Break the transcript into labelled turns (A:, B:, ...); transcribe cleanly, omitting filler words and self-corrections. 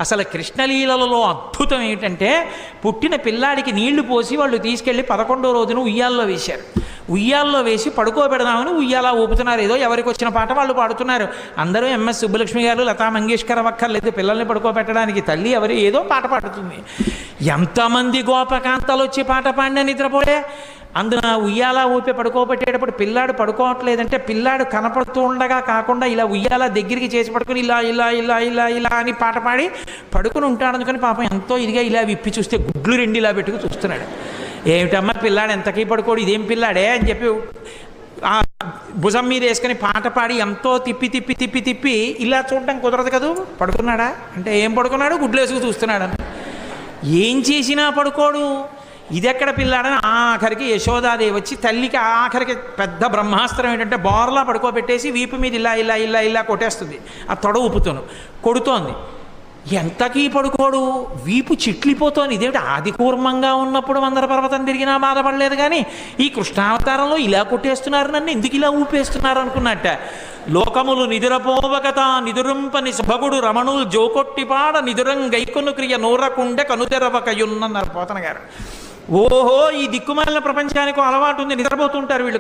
A: అసలు కృష్ణలీలలో అద్భుతం ఏంటంటే పుట్టిన పిల్లాడికి నీళ్లు పోసి వాళ్ళు తీసుకెళ్ళి 11వ రోజున ఉయ్యాల్లో వేశారు. ఉయ్యాల్లో వేసి పడుకోబెడదామని ఉయ్యాల ఊపుతున్నారు. ఏదో ఎవరికి వచ్చిన పాట వాళ్ళు పాడుతున్నారు. అందరూ ఎంఎస్ సుబ్బలక్ష్మి గారు, లతా మంగేష్కర్ అక్కర్లేదు పిల్లల్ని పడుకోబెట్టడానికి. తల్లి ఎవరు ఏదో పాట పాడుతుంది. ఎంతమంది గోపకాంతలు వచ్చి పాట పాడినా నిద్రపోలే. అందున ఉయ్యాల ఊపి పడుకోబెట్టేటప్పుడు పిల్లాడు పడుకోవట్లేదంటే పిల్లాడు కనపడుతూ ఉండగా కాకుండా ఇలా ఉయ్యాల దగ్గరికి చేసి పడుకుని ఇలా ఇలా ఇలా ఇలా ఇలా అని పాట పాడి పడుకుని ఉంటాడు. అందుకని పాపం ఎంతో ఇదిగా ఇలా విప్పి చూస్తే గుడ్లు 2 ఇలా పెట్టుకు చూస్తున్నాడు. ఏమిటమ్మా పిల్లాడు ఎంతకీ పడుకోడు, ఇదేం పిల్లాడే అని చెప్పి ఆ భుజం మీద వేసుకొని పాట పాడి ఎంతో తిప్పి తిప్పి తిప్పి తిప్పి ఇలా చూడడం కుదరదు కదా. పడుకున్నాడా అంటే ఏం పడుకున్నాడు, గుడ్లు వేసుకు చూస్తున్నాడు. ఏం చేసినా పడుకోడు. ఇదెక్కడ పిల్లాడని ఆఖరికి యశోదాదేవి వచ్చి తల్లికి ఆఖరికి పెద్ద బ్రహ్మాస్త్రం ఏంటంటే బోర్లా పడుకోబెట్టేసి వీపు మీద ఇలా ఇలా ఇలా ఇలా కొట్టేస్తుంది. ఆ తొడ ఊపుతోను కొడుతోంది. ఎంతకీ పడుకోడు, వీపు చిట్లిపోతోంది. ఇదేమిటి ఆది కూర్మంగా ఉన్నప్పుడు మందర పర్వతం తిరిగినా బాధపడలేదు కానీ ఈ కృష్ణావతారంలో ఇలా కొట్టేస్తున్నారు, నన్ను ఎందుకు ఇలా ఊపేస్తున్నారు అనుకున్నట్ట. లోకములు నిదురపోవగత నిదురుంపని సుభగుడు రమణులు జోకొట్టిపాడ నిదురం గైకొను క్రియ నూరకుండె కనుతెరవకయున్నన్నారు పోతన గారు. ఓహో ఈ దిక్కుమాలిన ప్రపంచానికి అలవాటు ఉంది, నిద్రపోతుంటారు వీళ్ళు.